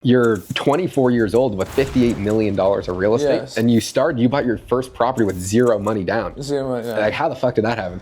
You're 24 years old with $58 million of real estate, Yes. and you bought your first property with zero money down. Zero money down. Like, how the fuck did that happen?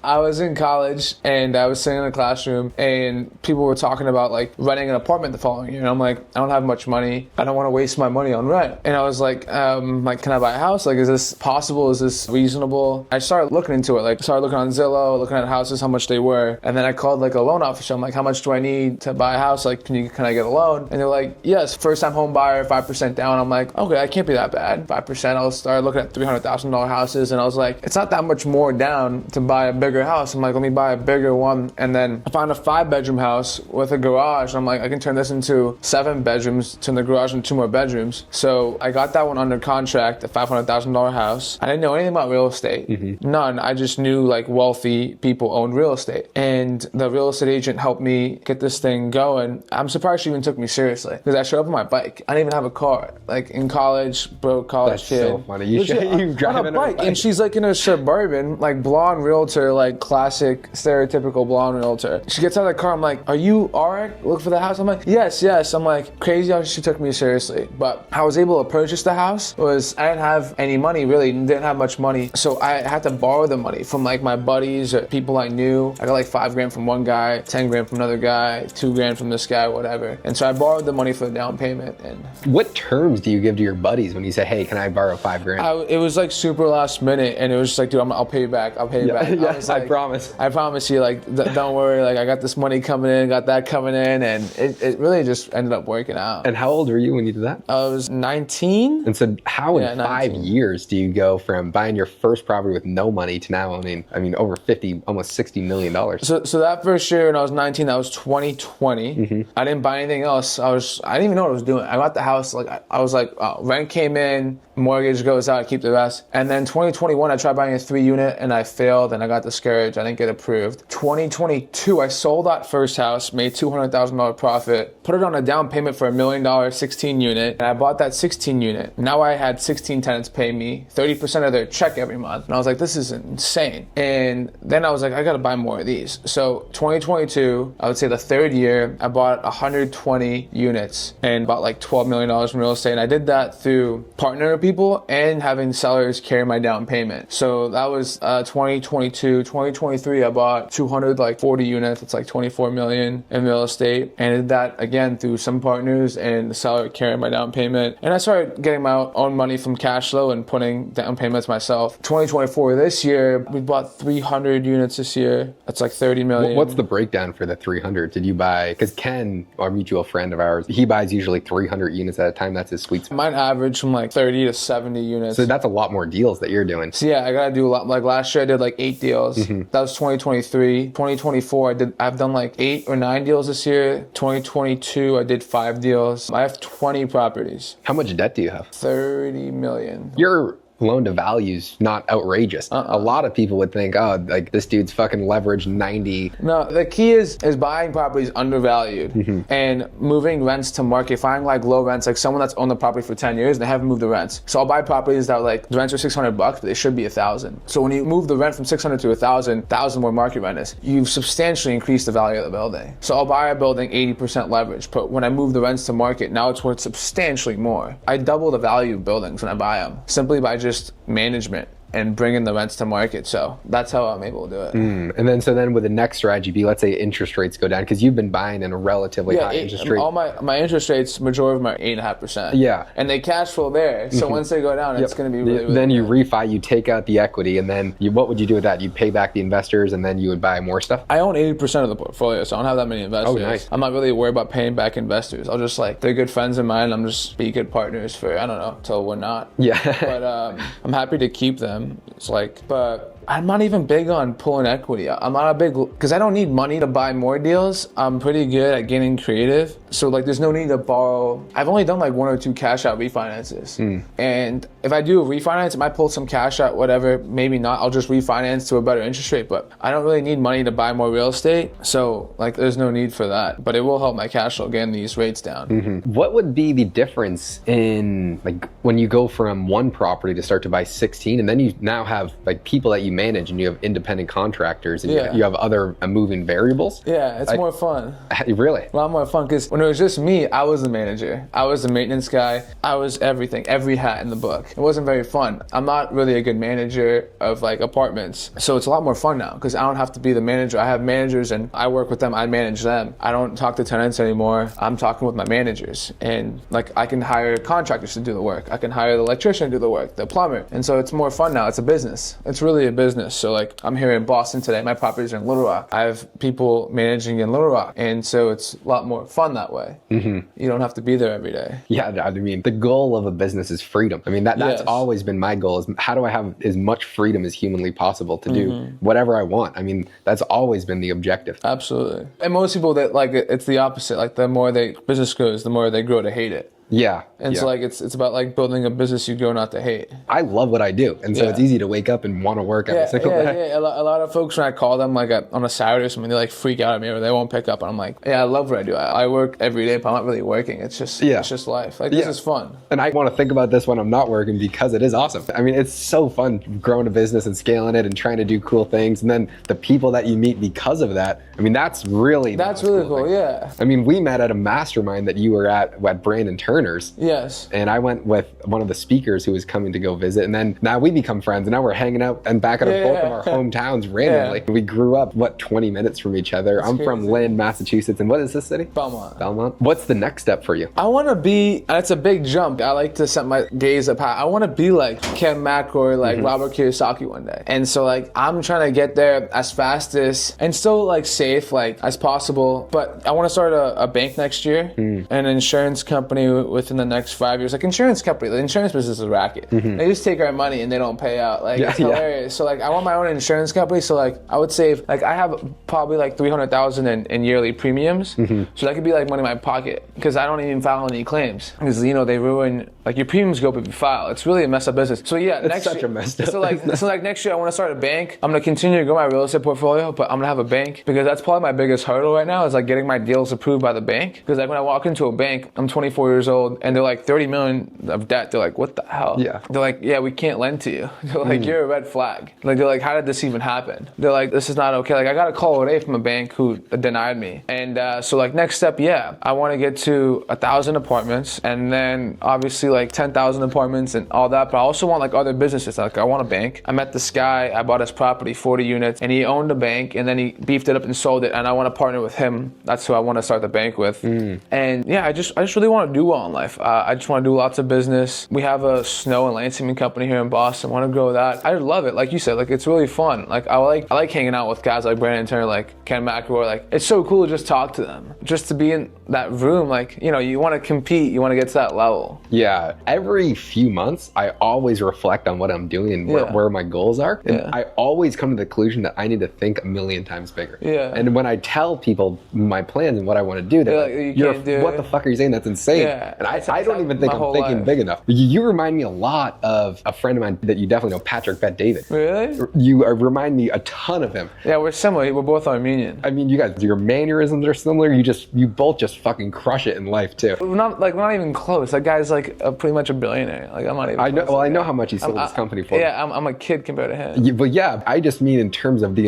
I was in college and I was sitting in a classroom and people were talking about like renting an apartment the following year. And I'm like, I don't have much money. I don't want to waste my money on rent. And I was like, can I buy a house? Like, is this possible? Is this reasonable? I started looking into it. Like, started looking on Zillow, looking at houses, how much they were. And then I called like a loan officer. I'm like, how much do I need to buy a house? Like, can I get a loan? And they're like, yes, first time home buyer, 5% down. I'm like, okay, that can't be that bad. 5%. I'll start looking at $300,000 houses. And I was like, it's not that much more down to buy a bigger house. I'm like, let me buy a bigger one. And then I found a 5-bedroom house with a garage. I'm like, I can turn this into 7 bedrooms, turn the garage into 2 more bedrooms. So I got that one under contract, a $500,000 house. I didn't know anything about real estate. None. I just knew like wealthy people owned real estate. And the real estate agent helped me get this thing going. I'm surprised she even took me seriously because I showed up on my bike. I didn't even have a car. Like in college, broke college That's kid. so funny. You drive on a bike. And she's like in a Suburban, like blonde realtor, like classic stereotypical blonde realtor. She gets out of the car. I'm like, are you Arik? Look for the house. I'm like, yes. I'm like, crazy how she took me seriously. But I was able to purchase the house. I didn't have any money, really. Didn't have much money. So I had to borrow the money from like my buddies or people I knew. I got like $5,000 from one guy, $10,000 from another guy, $2,000 from this guy, whatever. And so I borrowed the money for the down payment. And what terms do you give to your buddies when you say, hey, can I borrow $5,000? It was like super last minute, and it was just like, dude, I'll pay you back. I'll pay you back. Yes, Like, I promise. I promise you, like, don't worry. Like, I got this money coming in, got that coming in, and it really just ended up working out. And how old were you when you did that? I was 19. And so how in 5 19. years do you go from buying your first property with no money to now owning, over 50, almost $60 million? So that first year when I was 19, that was 2020. I didn't buy anything else. I didn't even know what I was doing. I got the house, like, I was like, rent came in, mortgage goes out, I keep the rest. And then 2021, I tried buying a 3-unit and I failed and I got discouraged. I didn't get approved. 2022, I sold that first house, made $200,000 profit, put it on a down payment for $1 million 16-unit, and I bought that 16-unit. Now I had 16 tenants pay me 30% of their check every month. And I was like, this is insane. And then I was like, I gotta buy more of these. So 2022, I would say the third year, I bought 120 units and bought like $12 million in real estate. And I did that through partnering with people and having sellers carry my down payment. So that was 2022. 2023, I bought 240 units. It's like 24 million in real estate. And I did that again through some partners and the seller carrying my down payment. And I started getting my own money from cash flow and putting down payments myself. 2024, this year, we bought 300 units this year. That's like 30 million. What's the breakdown for the 300? Did you buy, because Ken, our mutual friend of ours, he buys usually 300 units at a time. That's his sweet spot. Mine average from like 30 to 70 units. So that's a lot more deals that you're doing. So yeah, I gotta do a lot. Like last year I did like 8 deals. That was 2023. 2024, I've done like 8 or 9 deals this year. 2022, I did 5 deals. I have 20 properties. How much debt do you have? 30 million. Your loan to value's not outrageous. A lot of people would think, oh, like this dude's fucking leveraged 90. No, the key is buying properties undervalued and moving rents to market, finding like low rents, like someone that's owned the property for 10 years and they haven't moved the rents. So I'll buy properties that like the rents are $600, but they should be $1,000. So when you move the rent from 600 to 1,000 more market rent is, you've substantially increased the value of the building. So I'll buy a building 80% leverage, but when I move the rents to market, now it's worth substantially more. I double the value of buildings when I buy them, simply by just management and bringing the rents to market. So that's how I'm able to do it. And then with the next strategy be, let's say interest rates go down, because you've been buying in a relatively high interest rate. All my interest rates, majority of them are 8.5%. Yeah. And they cash flow there. So once they go down, it's going to be really, really Then you good. refi, you take out the equity, and then what would you do with that? You'd pay back the investors, and then you would buy more stuff? I own 80% of the portfolio, so I don't have that many investors. Oh, nice. I'm not really worried about paying back investors. I'll just they're good friends of mine. I'm just be good partners for, I don't know, till we're not. Yeah. But I'm happy to keep them. It's but I'm not even big on pulling equity. I'm not a big, because I don't need money to buy more deals. I'm pretty good at getting creative. So there's no need to borrow. I've only done 1 or 2 cash out refinances. And if I do a refinance, I might pull some cash out, whatever, maybe not. I'll just refinance to a better interest rate, but I don't really need money to buy more real estate. So there's no need for that, but it will help my cash flow getting these rates down. What would be the difference in when you go from one property to start to buy 16, and then you now have people that you manage and you have independent contractors and Yeah. you have other moving variables. Yeah, it's more fun. Really? A lot more fun because when it was just me, I was the manager. I was the maintenance guy. I was everything, every hat in the book. It wasn't very fun. I'm not really a good manager of like apartments. So it's a lot more fun now because I don't have to be the manager. I have managers and I work with them. I manage them. I don't talk to tenants anymore. I'm talking with my managers. And like I can hire contractors to do the work. I can hire the electrician to do the work, the plumber. And so it's more fun now. It's a business. It's really a business. So like I'm here in Boston today. My properties are in Little Rock. I have people managing in Little Rock. And so it's a lot more fun that way. You don't have to be there every day. Yeah, I mean, the goal of a business is freedom. I mean, that's Yes. always been my goal, is how do I have as much freedom as humanly possible to do whatever I want? I mean, that's always been the objective. Absolutely. And most people that like it's the opposite. Like the more they business grows, the more they grow to hate it. Yeah. And so like it's about like building a business you grow not to hate. I love what I do. And so Yeah. it's easy to wake up and want to work every single day. Yeah. A lot of folks, when I call them like on a Saturday or something, they like freak out at me or they won't pick up. And I'm like, yeah, I love what I do. I work every day, but I'm not really working. It's just life. Like this is fun. And I want to think about this when I'm not working because it is awesome. I mean, it's so fun growing a business and scaling it and trying to do cool things. And then the people that you meet because of that, I mean, that's really cool. thing. Yeah. I mean, we met at a mastermind that you were at Brandon Turner's. Yes. And I went with one of the speakers who was coming to go visit. And then now we become friends. And now we're hanging out and back at both of our hometowns randomly. We grew up, 20 minutes from each other. I'm from Lynn, Massachusetts. And what is this city? Belmont. What's the next step for you? I want to be, and it's a big jump. I like to set my gaze up high. I want to be like Ken McElroy, like Robert Kiyosaki one day. And so like, I'm trying to get there as fast as, and still like safe, like as possible. But I want to start a bank next year, an insurance company within the next 5 years. Like insurance company, the insurance business is a racket. They just take our money and they don't pay out. Like it's hilarious. So like I want my own insurance company. So like I would save, like I have probably like $300,000 in yearly premiums. So that could be like money in my pocket because I don't even file any claims because they ruin, like your premiums go up if you file. It's really a messed up business. So yeah, It's such a messed up so like next year I want to start a bank. I'm gonna continue to grow my real estate portfolio, but I'm gonna have a bank because that's probably my biggest hurdle right now is like getting my deals approved by the bank. Because like when I walk into a bank, I'm 24 years old and they're like 30 million of debt. They're like, what the hell? Yeah. They're like, yeah, we can't lend to you. They're like, you're a red flag. Like they're like, how did this even happen? They're like, this is not okay. Like I got a call today from a bank who denied me. And so like next step, I want to get to 1,000 apartments and then obviously like 10,000 apartments and all that. But I also want like other businesses. Like I want a bank. I met this guy. I bought his property, 40 units, and he owned a bank and then he beefed it up and sold it. And I want to partner with him. That's who I want to start the bank with. And yeah, I just really want to do well in life. I just want to do lots of business. We have a snow and landscaping company here in Boston. I want to grow that. I love it. Like you said, like it's really fun. Like I like hanging out with guys like Brandon Turner, like Ken McElroy. Like it's so cool to just talk to them, just to be in that room. Like you want to compete, you want to get to that level. Yeah, every few months, I always reflect on what I'm doing and where my goals are. And I always come to the conclusion that I need to think a million times bigger. Yeah. And when I tell people my plans and what I want to do, they're like, what the fuck are you saying? That's insane. Yeah. And I don't even think I'm thinking big enough. You remind me a lot of a friend of mine that you definitely know, Patrick Bet David. Really? You remind me a ton of him. Yeah, we're similar. We're both Armenian. I mean, you guys, your mannerisms are similar. You both just fucking crush it in life too. We're not even close. That guy's like pretty much a billionaire. Like I'm not even. I know. Close Well, to I know that. how much he sold his company for. Yeah, I'm a kid compared to him. But yeah, I just mean in terms of the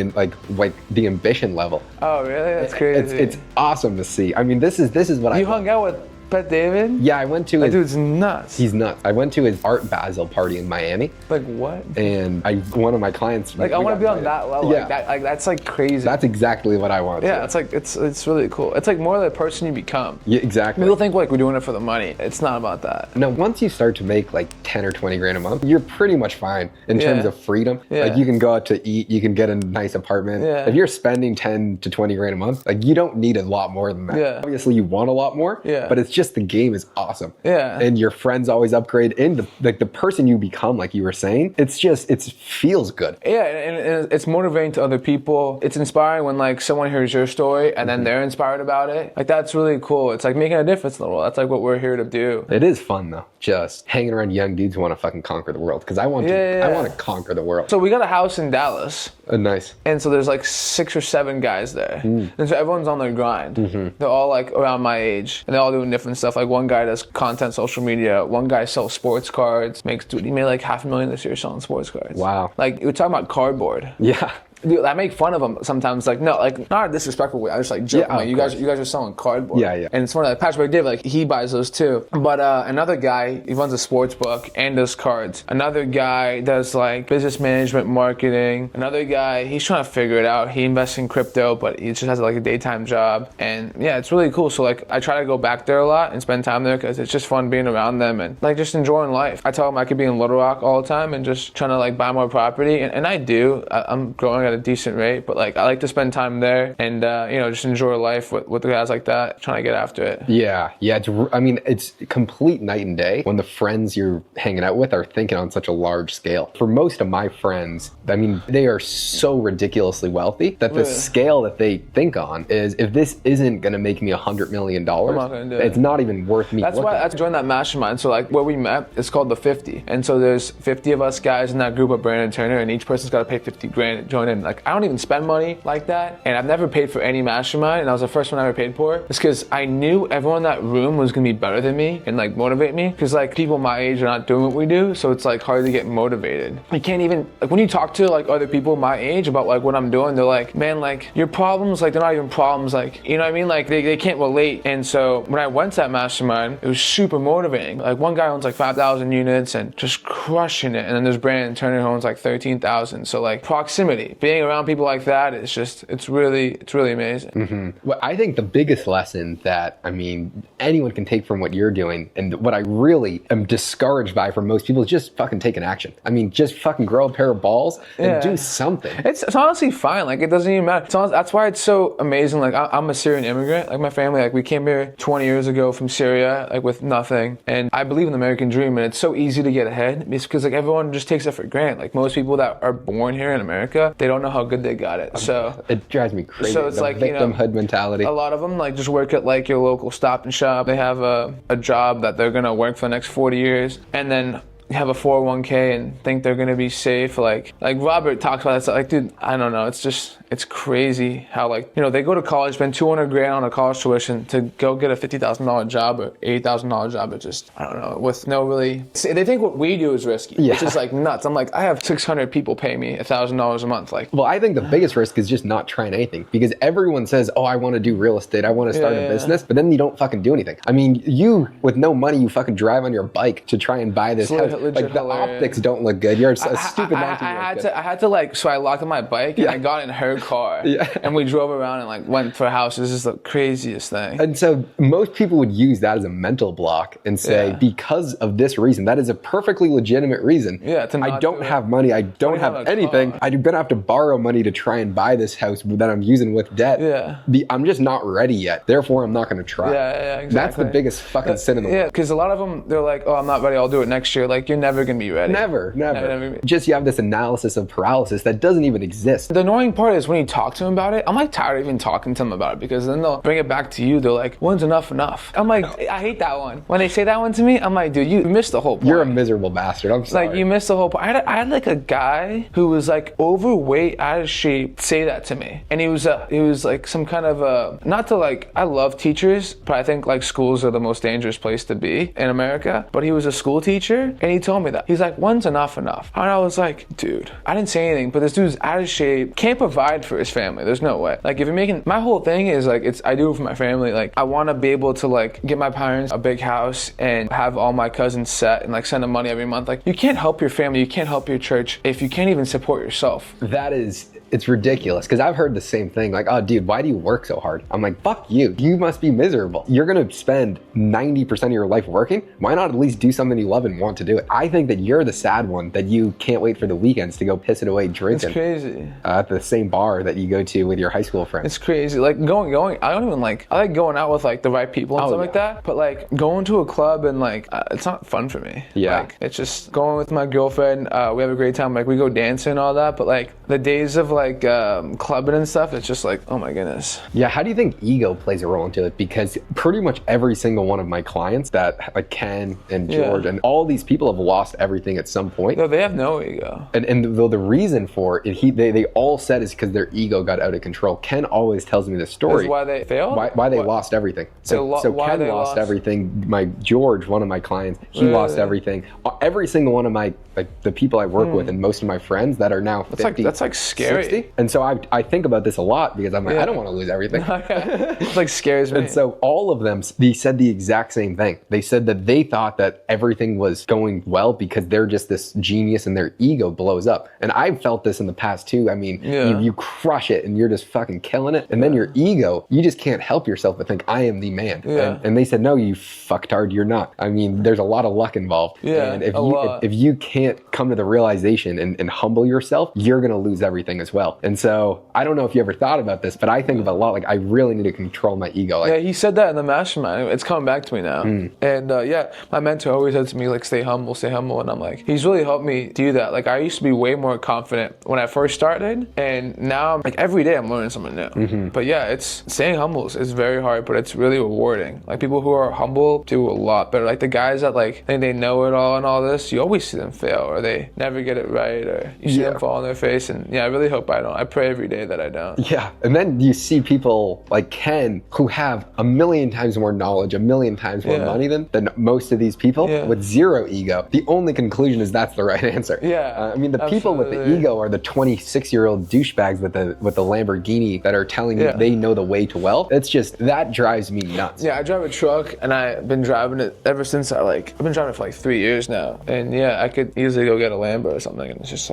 the ambition level. Oh really? That's crazy. It's awesome to see. I mean, this is what You hung out with Bet David? Yeah, I went to That dude's nuts. He's nuts. I went to his Art Basel party in Miami. Like what? And one of my clients. Like I want to be on that level. Yeah. Like that's like crazy. That's exactly what I want. Yeah, it's like it's really cool. It's like more the person you become. Yeah, exactly. People think like we're doing it for the money. It's not about that. No, once you start to make like 10 or 20 grand a month, you're pretty much fine in terms of freedom. Yeah. Like you can go out to eat, you can get a nice apartment. Yeah. If you're spending 10 to 20 grand a month, like you don't need a lot more than that. Yeah. Obviously you want a lot more, but it's just the game is awesome. Yeah. And your friends always upgrade, and the person you become, like you were saying, it feels good. Yeah, and it's motivating to other people. It's inspiring when like someone hears your story and then they're inspired about it. Like that's really cool. It's like making a difference in the world. That's like what we're here to do. It is fun though, just hanging around young dudes who want to fucking conquer the world. Because I want to conquer the world. So we got a house in Dallas. Nice. And so there's like 6 or 7 guys there. And so everyone's on their grind. They're all like around my age and they're all doing different different stuff. Like one guy does content, social media. One guy sells sports cards. He made like $500,000 this year selling sports cards. Wow. Like we're talking about cardboard. Yeah. Dude, I make fun of them sometimes, like not a disrespectful way. I just like joke. Yeah, Like, you guys are selling cardboard. Yeah. And it's funny, like Patrick David, like he buys those too. But another guy, he runs a sports book and does cards. Another guy does like business management, marketing. Another guy, he's trying to figure it out. He invests in crypto, but he just has like a daytime job. And yeah, it's really cool. So like I try to go back there a lot and spend time there because it's just fun being around them and like just enjoying life. I tell them I could be in Little Rock all the time and just trying to like buy more property, and I do. I'm growing at a decent rate. But like I like to spend time there and just enjoy life with the guys like that, trying to get after it. Yeah. It's complete night and day when the friends you're hanging out with are thinking on such a large scale. For most of my friends, I mean, they are so ridiculously wealthy that the scale that they think on is, if this isn't going to make me $100 million, I'm not gonna do it. It's not even worth me. That's why I joined that mastermind. So like where we met, it's called the 50. And so there's 50 of us guys in that group of Brandon Turner, and each person's got to pay 50 grand to join in. Like I don't even spend money like that, and I've never paid for any mastermind, and that was the first one I ever paid for. It's because I knew everyone in that room was gonna be better than me and like motivate me, because like people my age are not doing what we do, so it's like hard to get motivated. You can't even, like when you talk to like other people my age about like what I'm doing, they're like, man, like your problems, like they're not even problems, like, you know what I mean? Like they can't relate. And so when I went to that mastermind, it was super motivating. Like one guy owns like 5,000 units and just crushing it, and then there's Brandon Turner who owns like 13,000. So like proximity, being around people like that, it's really amazing. Mm-hmm. Well, I think the biggest lesson that, I mean, anyone can take from what you're doing, and what I really am discouraged by from most people, is just fucking taking action. I mean, just fucking grow a pair of balls and do something. It's honestly fine. Like it doesn't even matter. That's why it's so amazing. Like I'm a Syrian immigrant. Like my family, like we came here 20 years ago from Syria, like with nothing. And I believe in the American dream, and it's so easy to get ahead. It's because like everyone just takes it for granted. Like most people that are born here in America, they don't know how good they got it. So it drives me crazy. So it's the like victimhood mentality. A lot of them like just work at like your local Stop and Shop. They have a job that they're gonna work for the next 40 years, and then have a 401k and think they're gonna be safe. Like Robert talks about that stuff. Like, dude, I don't know. It's crazy how like, they go to college, spend 200 grand on a college tuition to go get a $50,000 job or $80,000 job. It just, I don't know, with no really, they think what we do is risky. Yeah. Which is like nuts. I'm like, I have 600 people pay me $1,000 a month. Like, well, I think the biggest risk is just not trying anything, because everyone says, oh, I want to do real estate, I want to start a business, but then you don't fucking do anything. I mean, you with no money, you fucking drive on your bike to try and buy this house. Like the optics don't look good. You're a stupid 19-year-old. I had to like, so I locked up my bike and I got in her car and we drove around and like went for houses. This is the craziest thing. And so most people would use that as a mental block and say, because of this reason, that is a perfectly legitimate reason. I don't have money. I don't have anything. I'm gonna have to borrow money to try and buy this house that I'm using with debt. I'm just not ready yet. Therefore, I'm not gonna try. Exactly. That's the biggest fucking sin in the world. Because a lot of them, they're like, oh, I'm not ready. I'll do it next year. Like, you're never gonna be ready. Never. Just you have this analysis of paralysis that doesn't even exist. The annoying part is when you talk to them about it, I'm like tired of even talking to them about it, because then they'll bring it back to you. They're like, when's enough? I'm like, I hate that one. When they say that one to me, I'm like, dude, you missed the whole point. You're a miserable bastard. I'm sorry. Like, you missed the whole point. I had like a guy who was like overweight, out of shape, say that to me. And he was like some kind of not to like, I love teachers, but I think like schools are the most dangerous place to be in America. But he was a school teacher, and he told me that. He's like, when's enough? And I was like, dude, I didn't say anything, but this dude's out of shape, can't provide for his family. There's no way. Like, if you're making, my whole thing is like, I do it for my family. Like, I want to be able to like get my parents a big house and have all my cousins set and like send them money every month. Like, you can't help your family, you can't help your church if you can't even support yourself. It's ridiculous, because I've heard the same thing. Like, oh, dude, why do you work so hard? I'm like, fuck you. You must be miserable. You're gonna spend 90% of your life working. Why not at least do something you love and want to do it? I think that you're the sad one, that you can't wait for the weekends to go piss it away drinking. It's crazy. At the same bar that you go to with your high school friends. It's crazy. Like going. I don't even like. I like going out with like the right people and stuff like that. But like going to a club and like it's not fun for me. Like, it's just going with my girlfriend. We have a great time. Like, we go dancing and all that. But like the days of like clubbing and stuff, it's just like, oh my goodness. Yeah, how do you think ego plays a role into it? Because pretty much every single one of my clients that like Ken and George and all these people have lost everything at some point. No, they have no ego. And the reason for it, they all said is because their ego got out of control. Ken always tells me this story. That's why they failed? Why they lost everything. So Ken lost everything. My George, one of my clients, he lost everything. Every single one of my, like the people I work with and most of my friends that are now 50, that's like scary. 60. And so I think about this a lot because I'm like, I don't want to lose everything. It's like scares me. And so all of them, they said the exact same thing. They said that they thought that everything was going well because they're just this genius and their ego blows up. And I've felt this in the past too. I mean, you crush it and you're just fucking killing it. And then your ego, you just can't help yourself but think, I am the man. And they said, no, you fucktard, you're not. I mean, there's a lot of luck involved. And if you can't come to the realization and humble yourself, you're going to lose everything as well. And so I don't know if you ever thought about this, but I think about a lot, like I really need to control my ego. Like, yeah, he said that in the mastermind. It's coming back to me now. And my mentor always said to me, like, stay humble. And I'm like, he's really helped me do that. Like, I used to be way more confident when I first started, and now like every day I'm learning something new. But yeah, it's staying humble is very hard, but it's really rewarding. Like, people who are humble do a lot better. Like the guys that like think they know it all and all this, you always see them fail, or they never get it right, or you see them fall on their face. And I really hope I don't. I pray every day that I don't. Yeah, and then you see people like Ken who have a million times more knowledge, a million times more money than most of these people with zero ego. The only conclusion is that's the right answer. Yeah, I mean, the people with the ego are the 26-year-old douchebags with the Lamborghini that are telling you they know the way to wealth. It's just, that drives me nuts. Yeah, I drive a truck and I've been driving it ever since I've been driving it for like 3 years now. And yeah, I could easily go get a Lambo or something, and it's just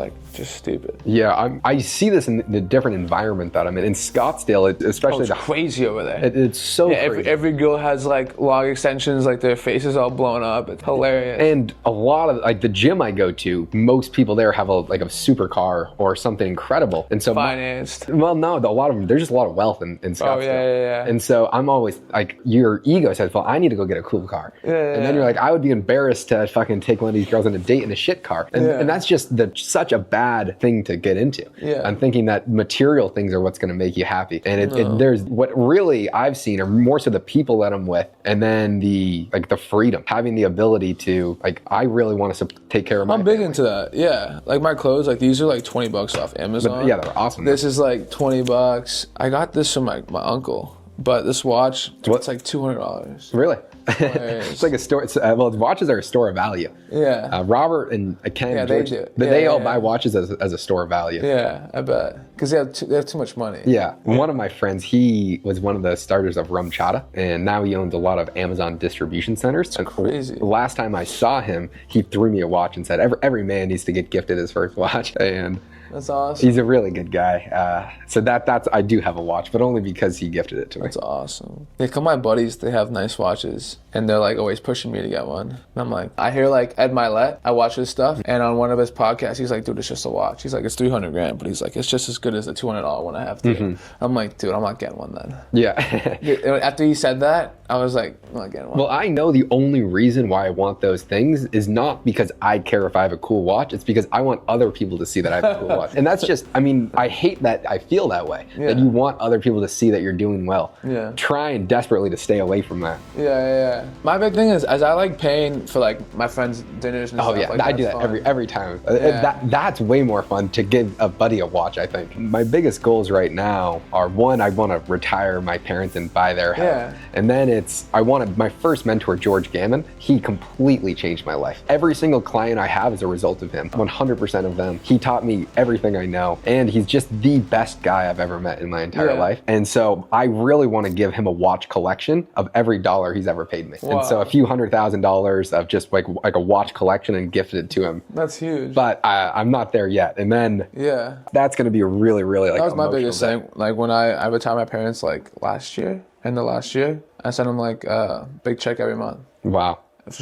stupid. Yeah, I see this in the different environment that I'm in. In Scottsdale, especially it's crazy over there. It's so crazy. Every girl has like long extensions, like their faces all blown up. It's hilarious. And a lot of like the gym I go to, most people there have a supercar or something incredible. And so financed. There's just a lot of wealth in Scottsdale. Oh, yeah. And so I'm always like, your ego says, well, I need to go get a cool car. And then you're like, I would be embarrassed to fucking take one of these girls on a date in a shit car. And that's just such a bad thing to get into. I'm thinking that material things are what's going to make you happy. And there's what really I've seen are more so the people that I'm with, and then the freedom, having the ability to I really want to take care of my I'm big into that. Yeah, like my clothes, like these are like $20 off Amazon. But, yeah, they're awesome. This is like $20. I got this from my uncle, but this watch, it's like $200. Really? It's like a store. Watches are a store of value. Yeah. Robert and Ken, George, they all buy watches as a store of value. Yeah, I bet. Because they have too much money. Yeah. One of my friends, he was one of the starters of Rum Chata, and now he owns a lot of Amazon distribution centers. That's crazy. Last time I saw him, he threw me a watch and said, every man needs to get gifted his first watch. And that's awesome. He's a really good guy. So that's I do have a watch, but only because he gifted it to me. That's awesome. Yeah, come my buddies, they have nice watches, and they're like always pushing me to get one. And I'm like, I hear like Ed Milet, I watch his stuff, and on one of his podcasts, he's like, dude, it's just a watch. He's like, it's $300,000, but he's like, it's just as good as the $200 one I have too. I'm like, dude, I'm not getting one then. Yeah. After he said that, I was like, I'm not getting one. Well, I know the only reason why I want those things is not because I care if I have a cool watch. It's because I want other people to see that I have a cool watch. And that's just, I mean, I hate that I feel that way. Yeah. That you want other people to see that you're doing well. Yeah. Trying desperately to stay away from that. Yeah. My big thing is, as I like paying for like my friends' dinners and stuff. Oh yeah, like, I do that every time. Yeah. That's way more fun to give a buddy a watch, I think. My biggest goals right now are, one, I want to retire my parents and buy their house. Yeah. And then my first mentor, George Gammon, he completely changed my life. Every single client I have is a result of him. 100% of them. He taught me everything I know, and he's just the best guy I've ever met in my entire life. And so I really want to give him a watch collection of every dollar he's ever paid me. Wow. And so a few $100,000 of just like a watch collection and gifted it to him. That's huge. But I'm not there yet. And then that's going to be a really, really like, that was my biggest thing. Like when I retired my parents like end of last year, I sent them like a big check every month. Wow.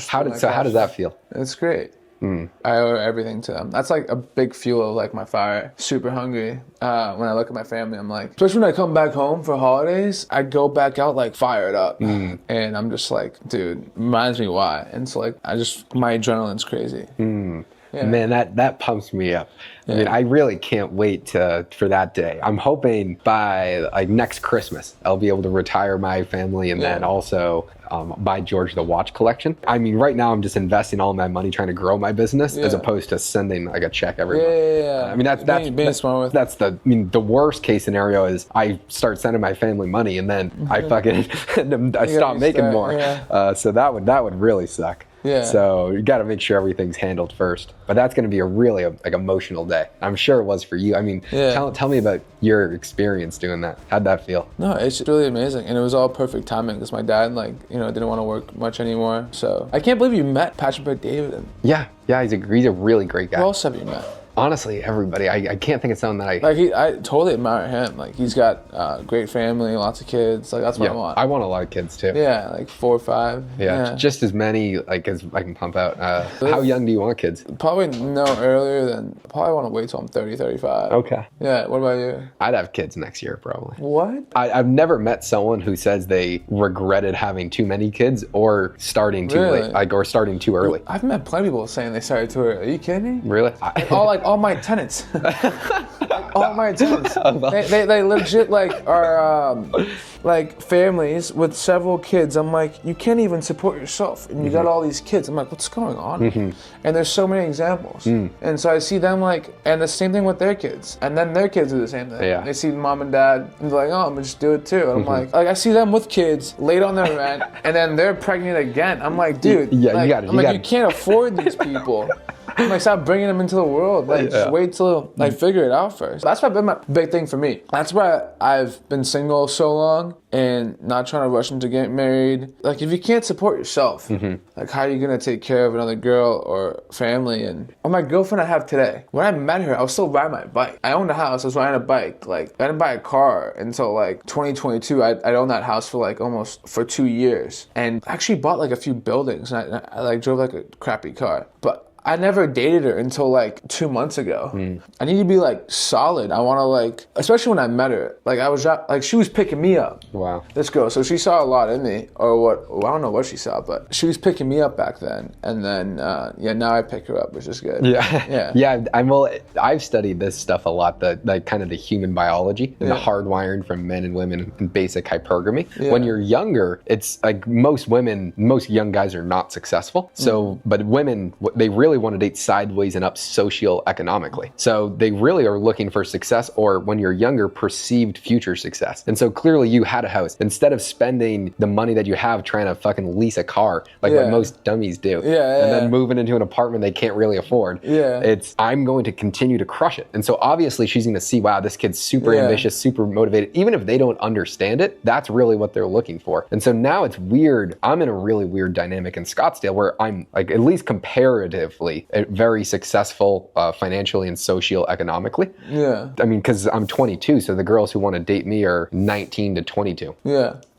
How does that feel? It's great. I owe everything to them. That's like a big fuel of like my fire. Super hungry. When I look at my family, I'm like, especially when I come back home for holidays, I go back out like fired up. And I'm just like, dude, reminds me why. And so like, my adrenaline's crazy. Man, that pumps me up. I mean, I really can't wait for that day. I'm hoping by like next Christmas, I'll be able to retire my family and then also buy George the watch collection. I mean, right now I'm just investing all my money trying to grow my business as opposed to sending like a check every month. I mean, being smart with the worst case scenario is I start sending my family money and then I fucking I stop making more. So that would really suck. So you got to make sure everything's handled first. But that's going to be a really like emotional day. I'm sure it was for you. I mean, tell me about your experience doing that. How'd that feel? No, it's really amazing, and it was all perfect timing because my dad, like, didn't want to work much anymore. So I can't believe you met Patrick Bet-David. Yeah, he's a really great guy. Who else have you met? Honestly, everybody. I can't think of someone that I totally admire him. Like, he's got great family, lots of kids. Like, that's what I want. I want a lot of kids too. Yeah, like 4 or 5. Yeah, just as many like as I can pump out. How young do you want kids? Probably no earlier than. Probably want to wait till I'm 30, 35. Okay. Yeah. What about you? I'd have kids next year probably. What? I've never met someone who says they regretted having too many kids or starting too late, or starting too early. I've met plenty of people saying they started too early. Are you kidding me? Really? All my tenants. All my tenants. They legit like are like families with several kids. I'm like, you can't even support yourself, and you got all these kids. I'm like, what's going on? And there's so many examples. And so I see them like, and the same thing with their kids, and then their kids do the same thing. They see mom and dad, and they're like, oh, I'm gonna just do it too. And I'm like I see them with kids late on their rent, and then they're pregnant again. I'm like, dude, you can't afford these people. I'm like, stop bringing them into the world. Like, just wait till figure it out first. That's been my big thing for me. That's why I've been single so long and not trying to rush into getting married. Like, if you can't support yourself, like, how are you gonna take care of another girl or family? And my girlfriend I have today, when I met her, I was still riding my bike. I owned a house, I was riding a bike. Like, I didn't buy a car until like 2022. I'd owned that house for like almost 2 years, and I actually bought like a few buildings, and I like drove like a crappy car, but I never dated her until like 2 months ago. I need to be like solid. I want to like, especially when I met her, like she was picking me up. Wow. This girl, so she saw a lot in me, or what? Well, I don't know what she saw, but she was picking me up back then. And then, now I pick her up, which is good. I've studied this stuff a lot, the kind of the human biology and the hardwiring from men and women in basic hypergamy. When you're younger, it's like most young guys are not successful. So, but women, they really want to date sideways and up socioeconomically. So they really are looking for success, or when you're younger, perceived future success. And so clearly you had a house. Instead of spending the money that you have trying to fucking lease a car, like what most dummies do, and then moving into an apartment they can't really afford, it's, I'm going to continue to crush it. And so obviously she's going to see, wow, this kid's super ambitious, super motivated. Even if they don't understand it, that's really what they're looking for. And so now it's weird. I'm in a really weird dynamic in Scottsdale where I'm like, at least comparatively, very successful financially and socioeconomically. I mean, because I'm 22, so the girls who want to date me are 19 to 22.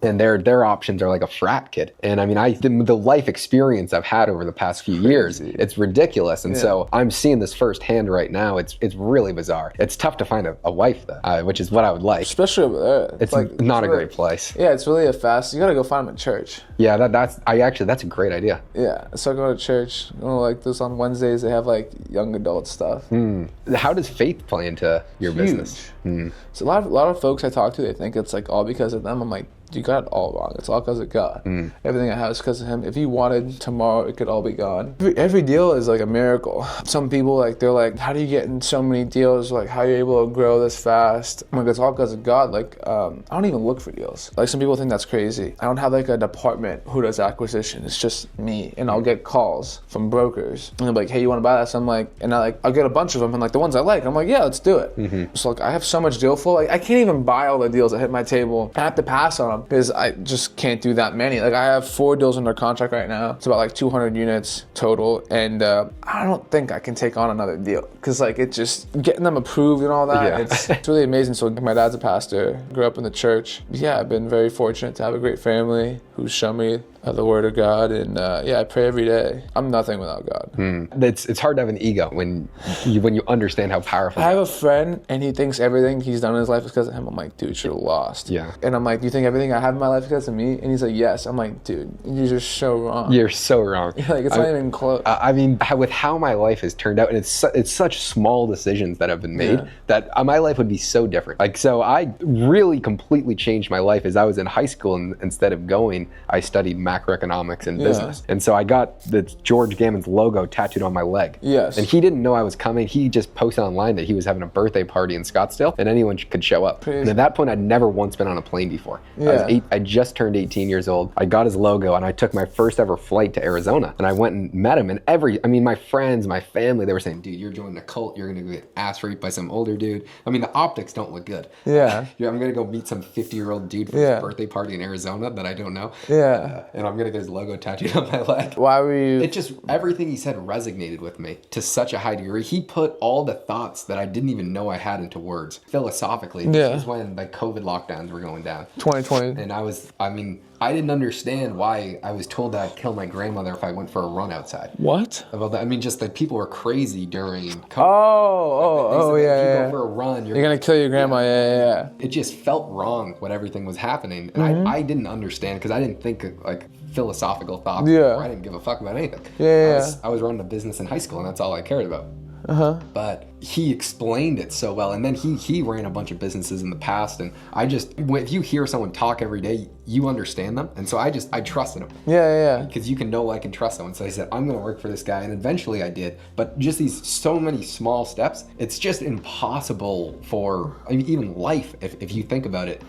And their options are like a frat kid. And I mean, the life experience I've had over the past few years, it's ridiculous. And so I'm seeing this firsthand right now. It's really bizarre. It's tough to find a wife though, which is what I would like. Especially over there. It's like, not a great place. Yeah, it's really you gotta go find them at church. Yeah, that's a great idea. Yeah, so I go to church. Like this on Wednesdays, they have like young adult stuff. How does faith play into your business? So a lot of folks I talk to, they think it's like all because of them. I'm like, you got it all wrong. It's all because of God. Everything I have is because of him. If he wanted tomorrow, it could all be gone. Every deal is like a miracle. Some people, like, they're like, how do you get in so many deals? Like, how are you able to grow this fast? I'm like, it's all because of God. Like, I don't even look for deals. Like, some people think that's crazy. I don't have like a department who does acquisition. It's just me. And I'll get calls from brokers. And they're like, hey, you want to buy that? So I'm like, and I'll get a bunch of them. And like, the ones I like, I'm like, yeah, let's do it. So like, I have so much deal flow. Like, I can't even buy all the deals that hit my table. I have to pass on them because I just can't do that many. Like, I have 4 deals under contract right now. It's about like 200 units total, and I don't think I can take on another deal because like it's just getting them approved and all that. It's really amazing. So my dad's a pastor, grew up in the church. Yeah, I've been very fortunate to have a great family who's shown me the Word of God, and I pray every day. I'm nothing without God. It's hard to have an ego when you understand how powerful. I have a friend, and he thinks everything he's done in his life is because of him. I'm like, dude, you're lost. Yeah. And I'm like, do you think everything I have in my life is because of me? And he's like, yes. I'm like, dude, you're just so wrong. You're so wrong. Like, it's not even close. I mean, with how my life has turned out, and it's such small decisions that have been made that my life would be so different. Like, so I really completely changed my life as I was in high school, and instead of going, I studied macroeconomics and business. And so I got the George Gammon's logo tattooed on my leg. Yes. And he didn't know I was coming. He just posted online that he was having a birthday party in Scottsdale, and anyone could show up. Crazy. And at that point, I'd never once been on a plane before. I just turned 18 years old. I got his logo, and I took my first ever flight to Arizona, and I went and met him. And my friends, my family, they were saying, dude, you're joining a cult. You're going to get ass raped by some older dude. I mean, the optics don't look good. Yeah. I'm going to go meet some 50-year-old dude for his birthday party in Arizona that I don't know. And I'm going to get his logo tattooed on my leg. Why were you? It just, everything he said resonated with me to such a high degree. He put all the thoughts that I didn't even know I had into words. Philosophically, this was when the COVID lockdowns were going down. 2020. And I didn't understand why I was told that I'd kill my grandmother if I went for a run outside. What? About that. I mean, just like people were crazy during COVID. If you go for a run, you're gonna kill your grandma. Yeah. It just felt wrong what everything was happening, and I didn't understand because I didn't think like philosophical thoughts. I didn't give a fuck about anything. I was running a business in high school, and that's all I cared about. But he explained it so well, and then he ran a bunch of businesses in the past, and if you hear someone talk every day, you understand them, and so I trusted him. Because you can know, like, and trust someone. So I said, I'm gonna work for this guy, and eventually I did. But just these so many small steps, it's just impossible for even life if you think about it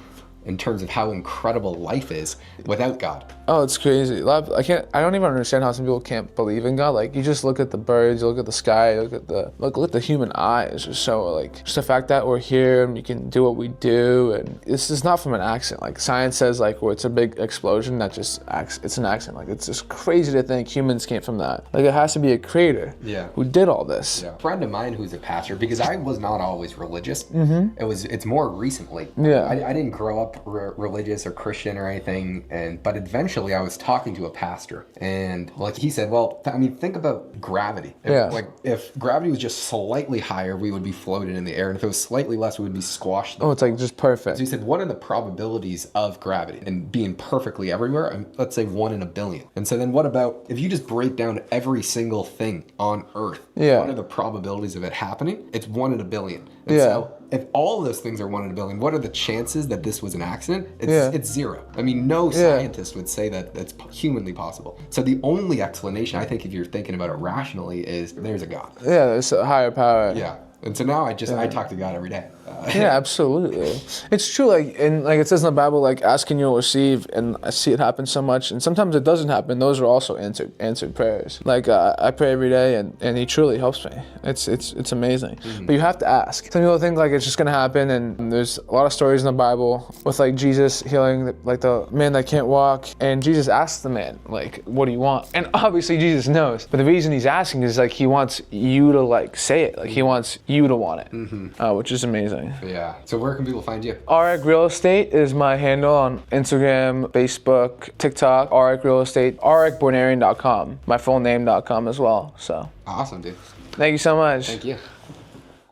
in terms of how incredible life is without God. Oh, it's crazy. I don't even understand how some people can't believe in God. Like, you just look at the birds, you look at the sky, you look at the human eyes. Just so, like, just the fact that we're here and we can do what we do, and this is not from an accident. Like, science says, like, where it's a big explosion, that just it's an accident. Like, it's just crazy to think humans came from that. Like, it has to be a creator who did all this. A friend of mine who's a pastor, because I was not always religious. It's more recently. I didn't grow up religious or Christian or anything, but eventually I was talking to a pastor, and like he said, well, think about gravity. If gravity was just slightly higher, we would be floated in the air, and if it was slightly less, we would be squashed. Oh, it's like just perfect. So he said, what are the probabilities of gravity and being perfectly everywhere? And let's say 1 in a billion. And so then what about if you just break down every single thing on Earth? What are the probabilities of it happening? It's 1 in a billion. And so if all of those things are 1 in a billion, what are the chances that this was an accident? It's 0. I mean, no scientist would say that that's humanly possible. So the only explanation, I think, if you're thinking about it rationally, is there's a God. There's a higher power. And so now I talk to God every day. Absolutely. It's true. Like it says in the Bible, like, ask and you'll receive, and I see it happen so much. And sometimes it doesn't happen. Those are also answered prayers. Like, I pray every day, and He truly helps me. It's amazing. But you have to ask. Some people think like it's just gonna happen, and there's a lot of stories in the Bible with like Jesus healing the man that can't walk, and Jesus asks the man, like, what do you want? And obviously Jesus knows, but the reason He's asking is like He wants you to like say it. Like He wants you to want it, which is amazing. So where can people find you? Auric Real Estate is my handle on Instagram, Facebook, TikTok. Auric Real Estate. AuricBornarian.com. My full name.com as well. So awesome, dude. Thank you so much. Thank you.